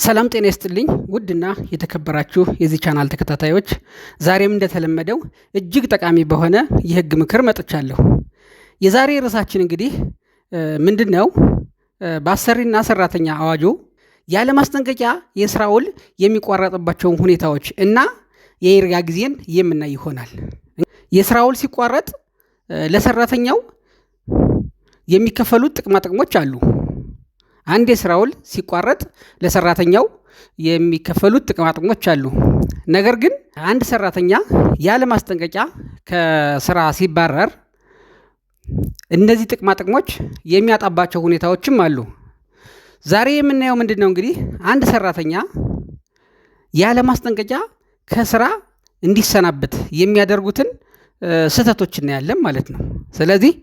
ሰላም ጤና ይስጥልኝ ውድና የተከበራችሁ የዚህ ቻናል ተከታታዮች፣ ዛሬም እንደተለመደው እጅግ ጠቃሚ በሆነ የህግ ምክር መጥቻለሁ። የዛሬ ርዕሳችን እንግዲህ ምንድነው? በአሰሪና ሰራተኛ አዋጁ ያለ ማስጠንቀቂያ የስራ ውል የሚቋረጥባቸውን ሁኔታዎች እና የይርጋ ጊዜን የምናይ ይሆናል። የስራ ውል ሲቋረጥ ለሰራተኛው የሚከፈሉት ጥቅማ ጥቅሞች አሉ። አንድ የስራ ውል ሲቋረጥ ለሰራተኛው የሚከፈሉት ጥቅማ ጥቅሞች አሉ። ነገር ግን አንድ ሰራተኛ ያለ ማስጠንቀቂያ ከስራ ሲባረር እነዚህ ጥቅማ ጥቅሞች የሚያጣባቸው ሁኔታዎችም አሉ። ዛሬ የምናየው ምንድነው? እንግዲህ አንድ ሰራተኛ ያለ ማስጠንቀቂያ ከስራ እንዲሰናበት የሚያደርጉትን ስህተቶች እናያለን ማለት ነው። ስለዚህ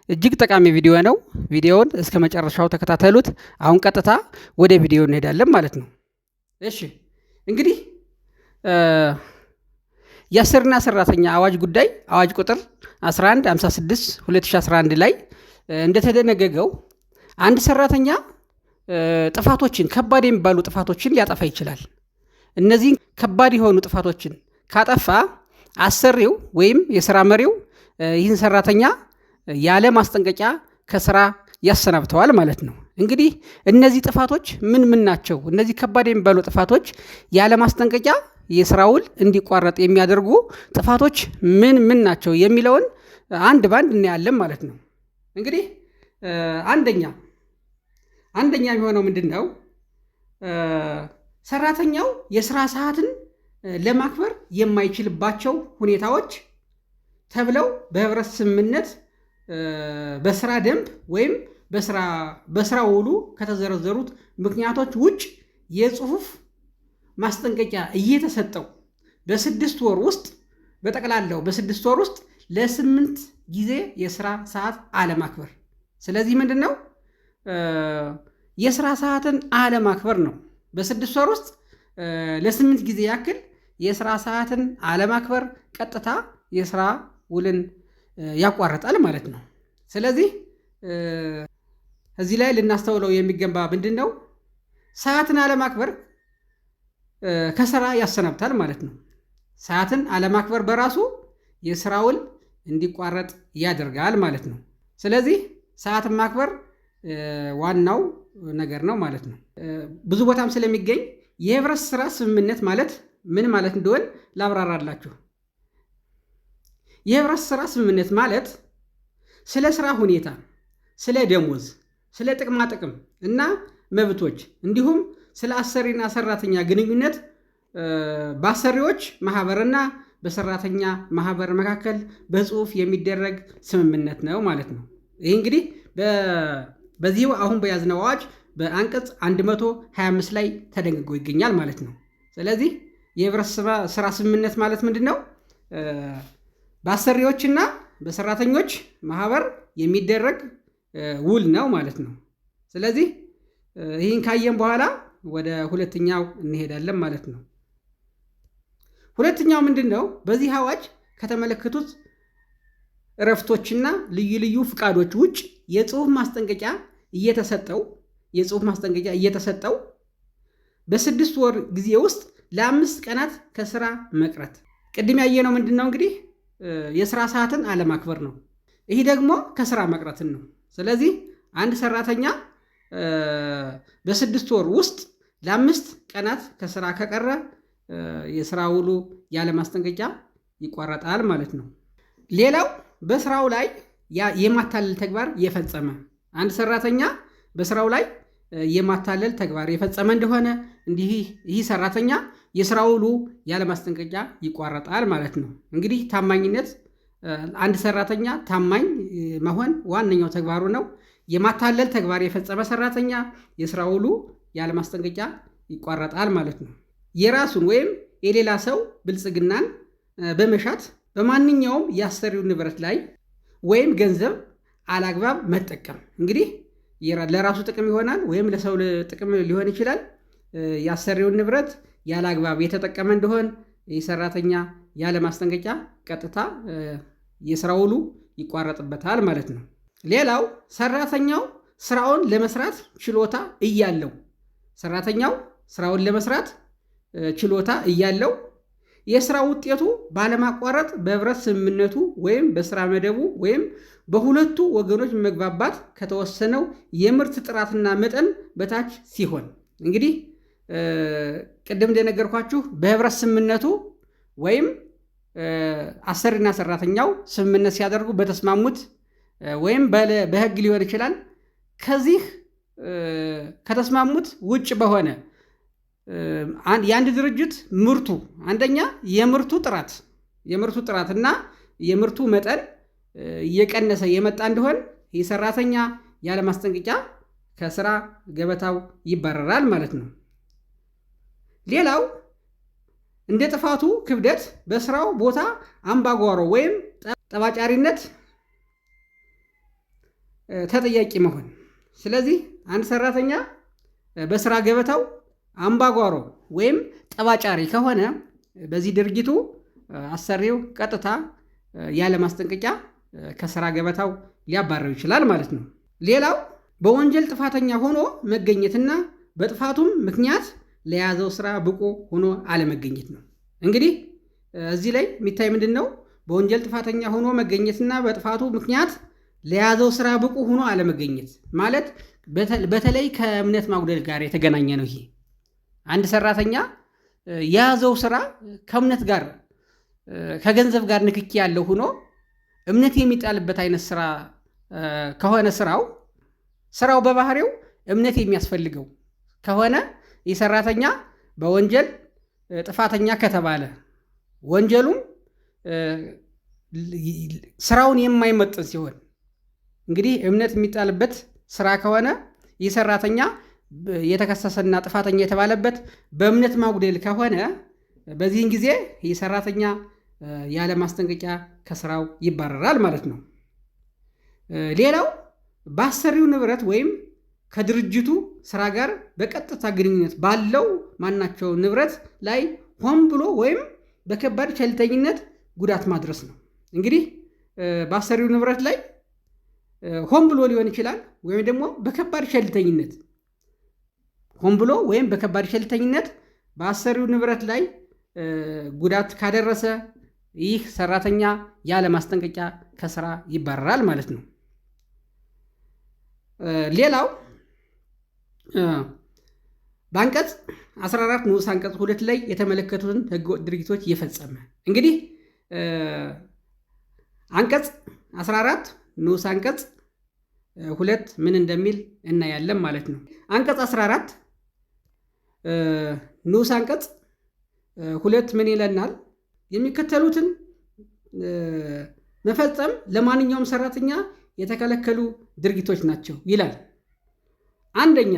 እጅግ ጠቃሚ ቪዲዮ ነው። ቪዲዮውን እስከ መጨረሻው ተከታተሉት። አሁን ቀጥታ ወደ ቪዲዮ እንሄዳለን ማለት ነው። እሺ እንግዲህ የአሰሪና ሰራተኛ አዋጅ ጉዳይ አዋጅ ቁጥር 1156/2011 ላይ እንደተደነገገው አንድ ሰራተኛ ጥፋቶችን ከባድ የሚባሉ ጥፋቶችን ሊያጠፋ ይችላል። እነዚህ ከባድ የሆኑ ጥፋቶችን ካጠፋ አሰሪው ወይም የስራ መሪው ይህን ሰራተኛ ያለ ማስጠንቀቂያ ከስራ ያሰናብተዋል ማለት ነው። እንግዲህ እነዚህ ጥፋቶች ምን ምን ናቸው? እነዚህ ከባድ የሚባሉ ጥፋቶች ያለ ማስጠንቀቂያ የስራ ውል እንዲቋረጥ የሚያደርጉ ጥፋቶች ምን ምን ናቸው የሚለውን አንድ ባንድ እናያለን ማለት ነው። እንግዲህ አንደኛ የሚሆነው ምንድነው? ሰራተኛው የስራ ሰዓትን ለማክበር የማይችልባቸው ሁኔታዎች ተብለው በህብረት ስምምነት በስራ ደንብ ወይም በስራ ውሉ ከተዘረዘሩት ምክንያቶች ውጭ የጽሁፍ ማስጠንቀቂያ እየተሰጠው በ6 ወር ውስጥ በጠቅላላው በ6 ወር ውስጥ ለ8 ጊዜ የስራ ሰዓት አለማክበር። ስለዚህ ምንድነው? የስራ ሰዓትን አለማክበር ነው። በ6 ወር ውስጥ ለ8 ጊዜ ያክል የስራ ሰዓትን አለማክበር ቀጥታ የስራ ውልን ያቋርጣል ማለት ነው። ስለዚህ እዚህ ላይ ልናስተውለው የሚገባ ምንድነው? ሰዓትን አለማክበር ከስራ ያሰናብታል ማለት ነው። ሰዓትን አለማክበር በራሱ የስራ ውል እንዲቋረጥ ያደርጋል ማለት ነው። ስለዚህ ሰዓትን ማክበር ዋናው ነገር ነው ማለት ነው። ብዙ ቦታም ስለሚገኝ የህብረት ስራ ስምምነት ማለት ምን ማለት እንደሆነ ላብራራላችሁ። የህብረት ስራ ስምምነት ማለት ስለ ስራ ሁኔታ፣ ስለ ደሞዝ፣ ስለ ጥቅማ ጥቅም እና መብቶች እንዲሁም ስለ አሰሪና ሰራተኛ ግንኙነት በአሰሪዎች ማህበርና በሰራተኛ ማህበር መካከል በጽሁፍ የሚደረግ ስምምነት ነው ማለት ነው። ይህ እንግዲህ በዚሁ አሁን በያዝነው አዋጅ በአንቀጽ 125 ላይ ተደንግጎ ይገኛል ማለት ነው። ስለዚህ የህብረት ስራ ስምምነት ማለት ምንድነው? በአሰሪዎችና በሰራተኞች ማህበር የሚደረግ ውል ነው ማለት ነው። ስለዚህ ይህን ካየን በኋላ ወደ ሁለተኛው እንሄዳለን ማለት ነው። ሁለተኛው ምንድነው? በዚህ አዋጅ ከተመለከቱት እረፍቶችና ልዩ ልዩ ፍቃዶች ውጭ የጽሁፍ ማስጠንቀቂያ እየተሰጠው በ6 ወር ጊዜ ውስጥ ለ5 ቀናት ከስራ መቅረት። ቅድም ያየነው ምንድነው? እንግዲህ የስራ ሰዓትን አለማክበር ነው። ይህ ደግሞ ከስራ መቅረትን ነው። ስለዚህ አንድ ሰራተኛ በ6 ወር ውስጥ ለ5 ቀናት ከስራ ከቀረ የስራ ውሉ ያለ ማስጠንቀቂያ ይቋረጣል ማለት ነው። ሌላው በስራው ላይ የማታለል ተግባር የፈጸመ አንድ ሰራተኛ በስራው ላይ የማታለል ተግባር የፈጸመ እንደሆነ ይህ ሰራተኛ የስራ ውሉ ያለ ማስጠንቀቂያ ይቋረጣል ማለት ነው። እንግዲህ ታማኝነት፣ አንድ ሰራተኛ ታማኝ መሆን ዋነኛው ተግባሩ ነው። የማታለል ተግባር የፈጸመ ሰራተኛ የስራ ውሉ ያለ ማስጠንቀቂያ ይቋረጣል ማለት ነው። የራሱን ወይም የሌላ ሰው ብልጽግናን በመሻት በማንኛውም የአሰሪው ንብረት ላይ ወይም ገንዘብ አላግባብ መጠቀም እንግዲህ ለራሱ ጥቅም ይሆናል ወይም ለሰው ጥቅም ሊሆን ይችላል። የአሰሪውን ንብረት ያለ አግባብ የተጠቀመ እንደሆን ይህ ሰራተኛ ያለ ማስጠንቀቂያ ቀጥታ የስራ ውሉ ይቋረጥበታል ማለት ነው። ሌላው ሰራተኛው ስራውን ለመስራት ችሎታ እያለው ሰራተኛው ስራውን ለመስራት ችሎታ እያለው የስራ ውጤቱ ባለማቋረጥ በህብረት ስምምነቱ ወይም በስራ መደቡ ወይም በሁለቱ ወገኖች መግባባት ከተወሰነው የምርት ጥራትና መጠን በታች ሲሆን እንግዲህ ቅድም እንደነገርኳችሁ በህብረት ስምምነቱ ወይም አሰሪና ሰራተኛው ስምምነት ሲያደርጉ በተስማሙት ወይም በህግ ሊሆን ይችላል። ከዚህ ከተስማሙት ውጭ በሆነ የአንድ ድርጅት ምርቱ አንደኛ የምርቱ ጥራት እና የምርቱ መጠን እየቀነሰ የመጣ እንደሆን የሰራተኛ ያለ ማስጠንቀቂያ ከስራ ገበታው ይባረራል ማለት ነው። ሌላው እንደ ጥፋቱ ክብደት በስራው ቦታ አምባጓሮ ወይም ጠባጫሪነት ተጠያቂ መሆን። ስለዚህ አንድ ሰራተኛ በስራ ገበታው አምባጓሮ ወይም ጠባጫሪ ከሆነ በዚህ ድርጊቱ አሰሪው ቀጥታ ያለ ማስጠንቀቂያ ከስራ ገበታው ሊያባረው ይችላል ማለት ነው። ሌላው በወንጀል ጥፋተኛ ሆኖ መገኘትና በጥፋቱም ምክንያት ለያዘው ስራ ብቁ ሆኖ አለመገኘት ነው። እንግዲህ እዚህ ላይ የሚታይ ምንድን ነው? በወንጀል ጥፋተኛ ሆኖ መገኘትና በጥፋቱ ምክንያት ለያዘው ስራ ብቁ ሆኖ አለመገኘት ማለት በተለይ ከእምነት ማጉደል ጋር የተገናኘ ነው። ይሄ አንድ ሰራተኛ የያዘው ስራ ከእምነት ጋር ከገንዘብ ጋር ንክኪ ያለው ሆኖ እምነት የሚጣልበት አይነት ስራ ከሆነ ስራው በባህሪው እምነት የሚያስፈልገው ከሆነ ይህ ሰራተኛ በወንጀል ጥፋተኛ ከተባለ ወንጀሉም ስራውን የማይመጥን ሲሆን እንግዲህ እምነት የሚጣልበት ስራ ከሆነ ይህ ሰራተኛ የተከሰሰና ጥፋተኛ የተባለበት በእምነት ማጉደል ከሆነ በዚህን ጊዜ ይህ ሰራተኛ ያለ ማስጠንቀቂያ ከስራው ይባረራል ማለት ነው። ሌላው በአሰሪው ንብረት ወይም ከድርጅቱ ስራ ጋር በቀጥታ ግንኙነት ባለው ማናቸው ንብረት ላይ ሆን ብሎ ወይም በከባድ ቸልተኝነት ጉዳት ማድረስ ነው። እንግዲህ በአሰሪው ንብረት ላይ ሆን ብሎ ሊሆን ይችላል ወይም ደግሞ በከባድ ቸልተኝነት ሆን ብሎ ወይም በከባድ ቸልተኝነት በአሰሪው ንብረት ላይ ጉዳት ካደረሰ ይህ ሰራተኛ ያለ ማስጠንቀቂያ ከስራ ይባረራል ማለት ነው። ሌላው በአንቀጽ 14 ንዑስ አንቀጽ 2 ላይ የተመለከቱትን ህገወጥ ድርጊቶች እየፈጸመ እንግዲህ አንቀጽ 14 ንዑስ አንቀጽ 2 ምን እንደሚል እናያለን ማለት ነው። አንቀጽ 14 ንዑስ አንቀጽ 2 ምን ይለናል? የሚከተሉትን መፈጸም ለማንኛውም ሰራተኛ የተከለከሉ ድርጊቶች ናቸው ይላል። አንደኛ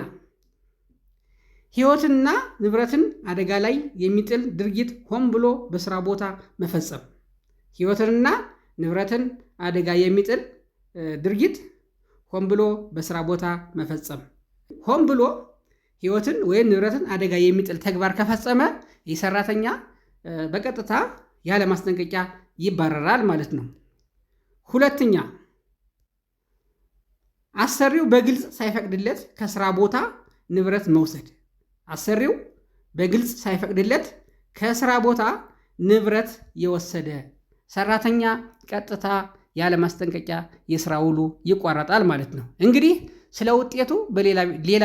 ህይወትና ንብረትን አደጋ ላይ የሚጥል ድርጊት ሆን ብሎ በስራ ቦታ መፈጸም። ህይወትንና ንብረትን አደጋ የሚጥል ድርጊት ሆን ብሎ በስራ ቦታ መፈጸም። ሆን ብሎ ህይወትን ወይም ንብረትን አደጋ የሚጥል ተግባር ከፈጸመ ይህ ሰራተኛ በቀጥታ ያለ ማስጠንቀቂያ ይባረራል ማለት ነው። ሁለተኛ አሰሪው በግልጽ ሳይፈቅድለት ከስራ ቦታ ንብረት መውሰድ። አሰሪው በግልጽ ሳይፈቅድለት ከስራ ቦታ ንብረት የወሰደ ሰራተኛ ቀጥታ ያለ ማስጠንቀቂያ የስራ ውሉ ይቋረጣል ማለት ነው። እንግዲህ ስለ ውጤቱ በሌላ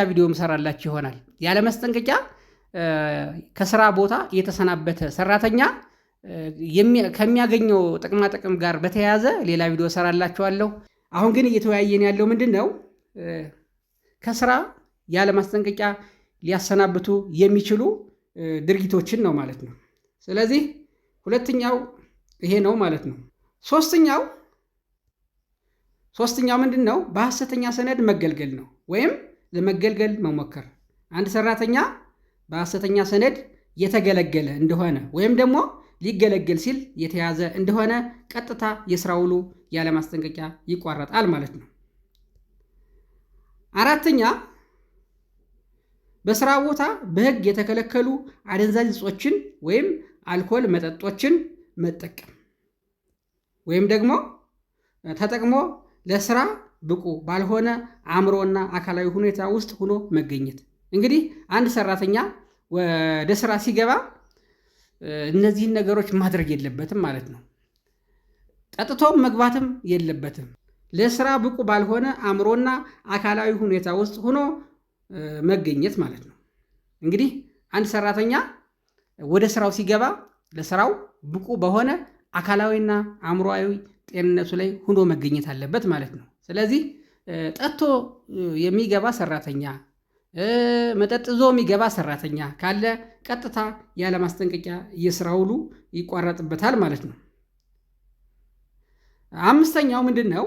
ቪዲዮ ምሰራላችሁ ይሆናል። ያለ ማስጠንቀቂያ ከስራ ቦታ የተሰናበተ ሰራተኛ ከሚያገኘው ጥቅማ ጥቅም ጋር በተያያዘ ሌላ ቪዲዮ ሰራላችኋለሁ። አሁን ግን እየተወያየን ያለው ምንድን ነው? ከስራ ያለ ማስጠንቀቂያ ሊያሰናብቱ የሚችሉ ድርጊቶችን ነው ማለት ነው። ስለዚህ ሁለተኛው ይሄ ነው ማለት ነው። ሶስተኛው ምንድን ነው? በሐሰተኛ ሰነድ መገልገል ነው ወይም ለመገልገል መሞከር። አንድ ሰራተኛ በሐሰተኛ ሰነድ የተገለገለ እንደሆነ ወይም ደግሞ ሊገለገል ሲል የተያዘ እንደሆነ ቀጥታ የስራ ውሉ ያለ ማስጠንቀቂያ ይቋረጣል ማለት ነው። አራተኛ በስራ ቦታ በሕግ የተከለከሉ አደንዛዥ እጾችን ወይም አልኮል መጠጦችን መጠቀም ወይም ደግሞ ተጠቅሞ ለስራ ብቁ ባልሆነ አእምሮና አካላዊ ሁኔታ ውስጥ ሆኖ መገኘት። እንግዲህ አንድ ሰራተኛ ወደ ስራ ሲገባ እነዚህን ነገሮች ማድረግ የለበትም ማለት ነው። ጠጥቶም መግባትም የለበትም። ለስራ ብቁ ባልሆነ አእምሮና አካላዊ ሁኔታ ውስጥ ሆኖ መገኘት ማለት ነው። እንግዲህ አንድ ሰራተኛ ወደ ስራው ሲገባ ለስራው ብቁ በሆነ አካላዊና አእምሮአዊ ጤንነቱ ላይ ሆኖ መገኘት አለበት ማለት ነው። ስለዚህ ጠጥቶ የሚገባ ሰራተኛ፣ መጠጥ ይዞ የሚገባ ሰራተኛ ካለ ቀጥታ ያለ ማስጠንቀቂያ የስራ ውሉ ይቋረጥበታል ማለት ነው። አምስተኛው ምንድን ነው?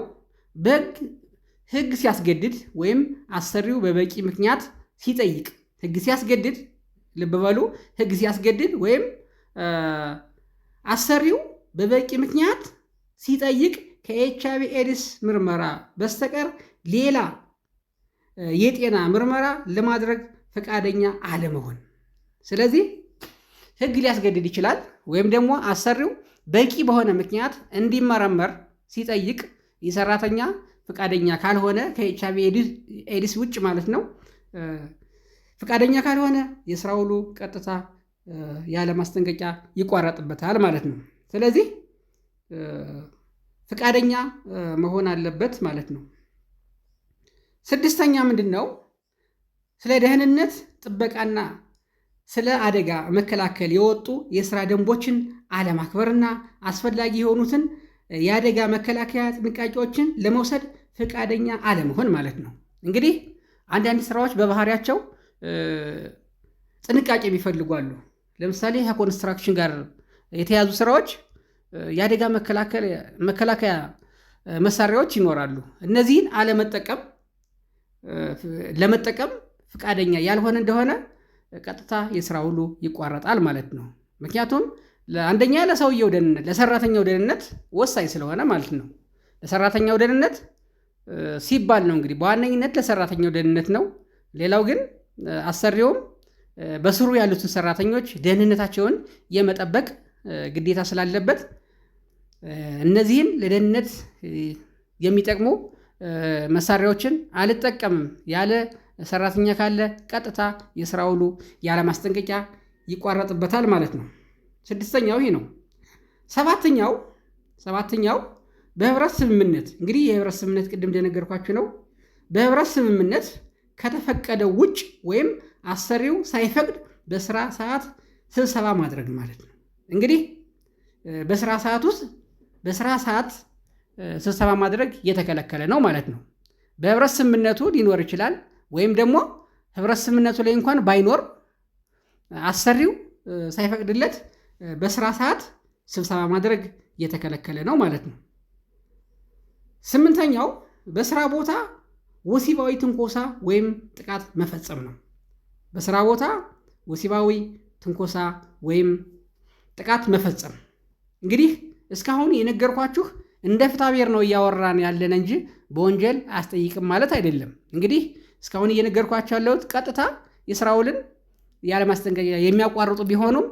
ህግ ሲያስገድድ ወይም አሰሪው በበቂ ምክንያት ሲጠይቅ። ህግ ሲያስገድድ፣ ልብ በሉ፣ ህግ ሲያስገድድ ወይም አሰሪው በበቂ ምክንያት ሲጠይቅ ከኤችአይቪ ኤድስ ምርመራ በስተቀር ሌላ የጤና ምርመራ ለማድረግ ፈቃደኛ አለመሆን። ስለዚህ ህግ ሊያስገድድ ይችላል ወይም ደግሞ አሰሪው በቂ በሆነ ምክንያት እንዲመረመር ሲጠይቅ የሰራተኛ ፈቃደኛ ካልሆነ ከኤችአይቪ ኤድስ ውጭ ማለት ነው፣ ፈቃደኛ ካልሆነ የስራ ውሉ ቀጥታ ያለ ማስጠንቀቂያ ይቋረጥበታል ማለት ነው። ስለዚህ ፈቃደኛ መሆን አለበት ማለት ነው። ስድስተኛ ምንድን ነው? ስለ ደህንነት ጥበቃና ስለ አደጋ መከላከል የወጡ የስራ ደንቦችን አለማክበርና አስፈላጊ የሆኑትን የአደጋ መከላከያ ጥንቃቄዎችን ለመውሰድ ፈቃደኛ አለመሆን ማለት ነው። እንግዲህ አንዳንድ ስራዎች በባህሪያቸው ጥንቃቄ የሚፈልጓሉ። ለምሳሌ ከኮንስትራክሽን ጋር የተያዙ ስራዎች የአደጋ መከላከያ መሳሪያዎች ይኖራሉ። እነዚህን ለመጠቀም ፈቃደኛ ያልሆነ እንደሆነ ቀጥታ የስራ ውሉ ይቋረጣል ማለት ነው። ምክንያቱም አንደኛ ለሰውየው ደህንነት፣ ለሰራተኛው ደህንነት ወሳኝ ስለሆነ ማለት ነው። ለሰራተኛው ደህንነት ሲባል ነው እንግዲህ በዋነኝነት ለሰራተኛው ደህንነት ነው። ሌላው ግን አሰሪውም በስሩ ያሉትን ሰራተኞች ደህንነታቸውን የመጠበቅ ግዴታ ስላለበት እነዚህን ለደህንነት የሚጠቅሙ መሳሪያዎችን አልጠቀምም ያለ ሰራተኛ ካለ ቀጥታ የስራ ውሉ ያለ ማስጠንቀቂያ ይቋረጥበታል ማለት ነው። ስድስተኛው ይህ ነው። ሰባተኛው በህብረት ስምምነት። እንግዲህ የህብረት ስምምነት ቅድም እንደነገርኳችሁ ነው። በህብረት ስምምነት ከተፈቀደው ውጭ ወይም አሰሪው ሳይፈቅድ በስራ ሰዓት ስብሰባ ማድረግ ማለት ነው። እንግዲህ በስራ ሰዓት ስብሰባ ማድረግ የተከለከለ ነው ማለት ነው። በህብረት ስምምነቱ ሊኖር ይችላል፣ ወይም ደግሞ ህብረት ስምምነቱ ላይ እንኳን ባይኖር አሰሪው ሳይፈቅድለት በስራ ሰዓት ስብሰባ ማድረግ የተከለከለ ነው ማለት ነው። ስምንተኛው በስራ ቦታ ወሲባዊ ትንኮሳ ወይም ጥቃት መፈጸም ነው። በስራ ቦታ ወሲባዊ ትንኮሳ ወይም ጥቃት መፈጸም። እንግዲህ እስካሁን የነገርኳችሁ እንደ ፍትሐብሔር ነው እያወራን ያለን እንጂ በወንጀል አያስጠይቅም ማለት አይደለም። እንግዲህ እስካሁን እየነገርኳቸው ያለሁት ቀጥታ የስራ ውልን ያለ ማስጠንቀቂያ የሚያቋርጡ ቢሆኑም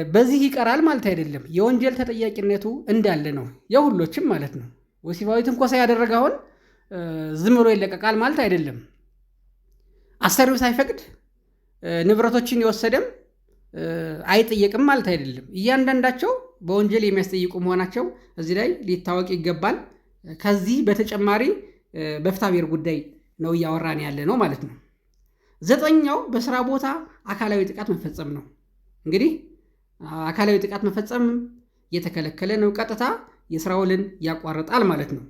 በዚህ ይቀራል ማለት አይደለም። የወንጀል ተጠያቂነቱ እንዳለ ነው፣ የሁሎችም ማለት ነው። ወሲባዊ ትንኮሳ ያደረገውን ዝም ብሎ ይለቀቃል ማለት አይደለም። አሰሪው ሳይፈቅድ ንብረቶችን የወሰደም አይጠየቅም ማለት አይደለም። እያንዳንዳቸው በወንጀል የሚያስጠይቁ መሆናቸው እዚህ ላይ ሊታወቅ ይገባል። ከዚህ በተጨማሪ በፍትሐብሔር ጉዳይ ነው እያወራን ያለ ነው ማለት ነው። ዘጠኛው በስራ ቦታ አካላዊ ጥቃት መፈጸም ነው። እንግዲህ አካላዊ ጥቃት መፈጸም የተከለከለ ነው። ቀጥታ የስራ ውልን ያቋርጣል ማለት ነው።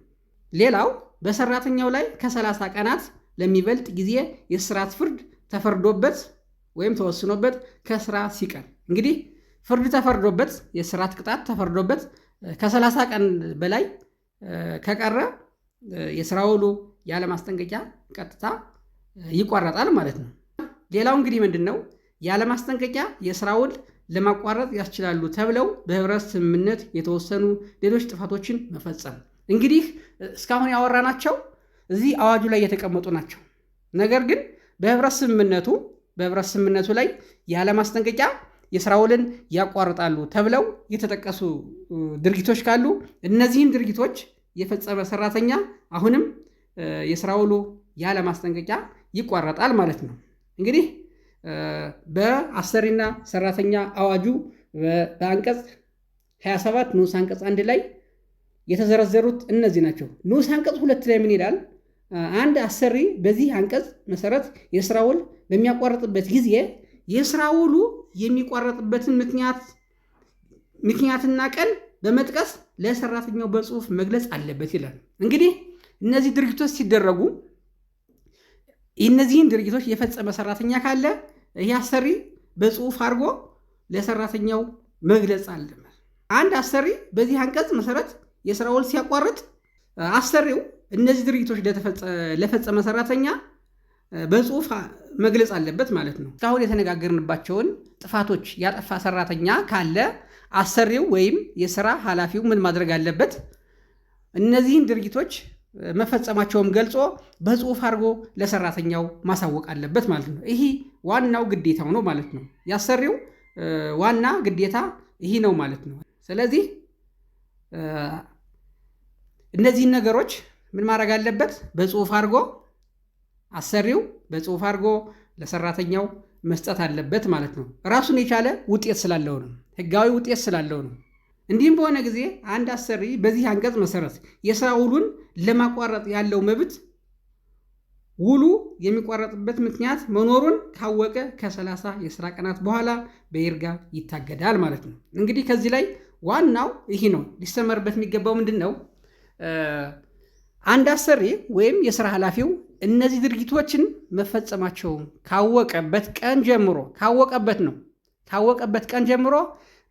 ሌላው በሰራተኛው ላይ ከ30 ቀናት ለሚበልጥ ጊዜ የእስራት ፍርድ ተፈርዶበት ወይም ተወስኖበት ከስራ ሲቀር። እንግዲህ ፍርድ ተፈርዶበት የእስራት ቅጣት ተፈርዶበት ከ30 ቀን በላይ ከቀረ የስራ ውሉ ያለ ማስጠንቀቂያ ቀጥታ ይቋረጣል ማለት ነው። ሌላው እንግዲህ ምንድን ነው? ያለ ማስጠንቀቂያ የስራ ውል ለማቋረጥ ያስችላሉ ተብለው በህብረት ስምምነት የተወሰኑ ሌሎች ጥፋቶችን መፈጸም። እንግዲህ እስካሁን ያወራናቸው እዚህ አዋጁ ላይ የተቀመጡ ናቸው። ነገር ግን በህብረት ስምምነቱ ላይ ያለ ማስጠንቀቂያ የስራ ውልን ያቋርጣሉ ተብለው የተጠቀሱ ድርጊቶች ካሉ እነዚህን ድርጊቶች የፈጸመ ሰራተኛ አሁንም የስራ ውሉ ያለ ማስጠንቀቂያ ይቋረጣል ማለት ነው። እንግዲህ በአሰሪና ሰራተኛ አዋጁ በአንቀጽ 27 ንዑስ አንቀጽ 1 ላይ የተዘረዘሩት እነዚህ ናቸው። ንዑስ አንቀጽ 2 ላይ ምን ይላል? አንድ አሰሪ በዚህ አንቀጽ መሰረት የስራ ውል በሚያቋርጥበት ጊዜ የስራ ውሉ የሚቋረጥበትን ምክንያትና ቀን በመጥቀስ ለሰራተኛው በጽሁፍ መግለጽ አለበት ይላል። እንግዲህ እነዚህ ድርጊቶች ሲደረጉ እነዚህን ድርጊቶች የፈጸመ ሰራተኛ ካለ ይህ አሰሪ በጽሁፍ አድርጎ ለሰራተኛው መግለጽ አለበት። አንድ አሰሪ በዚህ አንቀጽ መሰረት የስራ ውል ሲያቋርጥ አሰሪው እነዚህ ድርጊቶች ለፈጸመ ሰራተኛ በጽሁፍ መግለጽ አለበት ማለት ነው። እስካሁን የተነጋገርንባቸውን ጥፋቶች ያጠፋ ሰራተኛ ካለ አሰሪው ወይም የስራ ኃላፊው ምን ማድረግ አለበት? እነዚህን ድርጊቶች መፈጸማቸውም ገልጾ በጽሁፍ አድርጎ ለሰራተኛው ማሳወቅ አለበት ማለት ነው። ይህ ዋናው ግዴታው ነው ማለት ነው። ያሰሪው ዋና ግዴታ ይህ ነው ማለት ነው። ስለዚህ እነዚህን ነገሮች ምን ማድረግ አለበት? በጽሁፍ አድርጎ አሰሪው በጽሁፍ አድርጎ ለሰራተኛው መስጠት አለበት ማለት ነው። ራሱን የቻለ ውጤት ስላለው ነው፣ ህጋዊ ውጤት ስላለው ነው። እንዲህም በሆነ ጊዜ አንድ አሰሪ በዚህ አንቀጽ መሰረት የስራ ውሉን ለማቋረጥ ያለው መብት ውሉ የሚቋረጥበት ምክንያት መኖሩን ካወቀ ከ30 የስራ ቀናት በኋላ በይርጋ ይታገዳል ማለት ነው። እንግዲህ ከዚህ ላይ ዋናው ይህ ነው። ሊሰመርበት የሚገባው ምንድን ነው? አንድ አሰሪ ወይም የስራ ኃላፊው እነዚህ ድርጊቶችን መፈጸማቸውን ካወቀበት ቀን ጀምሮ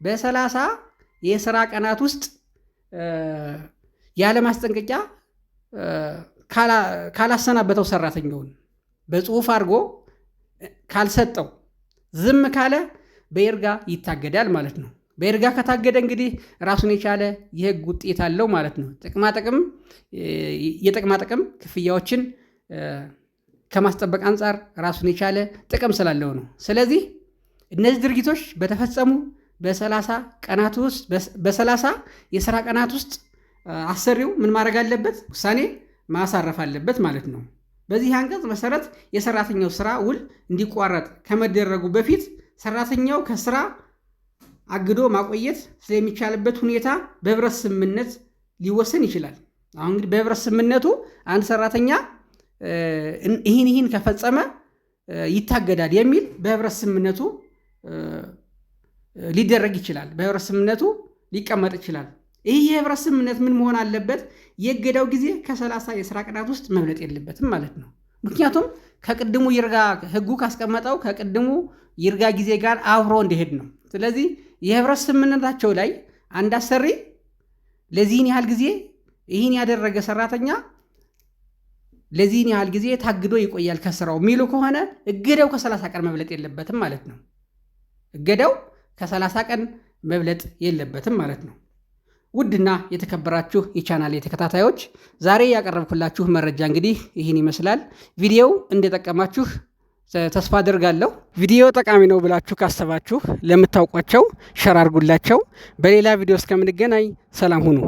በ30 የስራ ቀናት ውስጥ ያለ ማስጠንቀቂያ ካላሰናበተው ሰራተኛውን በጽሁፍ አድርጎ ካልሰጠው ዝም ካለ በይርጋ ይታገዳል ማለት ነው። በይርጋ ከታገደ እንግዲህ ራሱን የቻለ የህግ ውጤት አለው ማለት ነው። የጥቅማጥቅም ክፍያዎችን ከማስጠበቅ አንጻር ራሱን የቻለ ጥቅም ስላለው ነው። ስለዚህ እነዚህ ድርጊቶች በተፈጸሙ በ30 የስራ ቀናት ውስጥ አሰሪው ምን ማድረግ አለበት? ውሳኔ ማሳረፍ አለበት ማለት ነው። በዚህ አንቀጽ መሰረት የሰራተኛው ስራ ውል እንዲቋረጥ ከመደረጉ በፊት ሰራተኛው ከስራ አግዶ ማቆየት ስለሚቻልበት ሁኔታ በህብረት ስምምነት ሊወሰን ይችላል። አሁን እንግዲህ በህብረት ስምምነቱ አንድ ሰራተኛ ይህን ከፈጸመ ይታገዳል የሚል በህብረት ስምምነቱ ሊደረግ ይችላል። በህብረት ስምምነቱ ሊቀመጥ ይችላል። ይህ የህብረት ስምምነት ምን መሆን አለበት? የእገዳው ጊዜ ከ30 የስራ ቀናት ውስጥ መብለጥ የለበትም ማለት ነው። ምክንያቱም ከቅድሙ ይርጋ ህጉ ካስቀመጠው ከቅድሙ ይርጋ ጊዜ ጋር አብሮ እንዲሄድ ነው። ስለዚህ የህብረት ስምምነታቸው ላይ አንድ አሰሪ ለዚህን ያህል ጊዜ ይህን ያደረገ ሰራተኛ ለዚህን ያህል ጊዜ ታግዶ ይቆያል ከስራው የሚሉ ከሆነ እገዳው ከ30 ቀን መብለጥ የለበትም ማለት ነው። እገዳው ከ30 ቀን መብለጥ የለበትም ማለት ነው። ውድና የተከበራችሁ የቻናሌ ተከታታዮች ዛሬ ያቀረብኩላችሁ መረጃ እንግዲህ ይህን ይመስላል። ቪዲዮው እንደጠቀማችሁ ተስፋ አድርጋለሁ። ቪዲዮ ጠቃሚ ነው ብላችሁ ካሰባችሁ ለምታውቋቸው ሸር አድርጉላቸው። በሌላ ቪዲዮ እስከምንገናኝ ሰላም ሁኑ።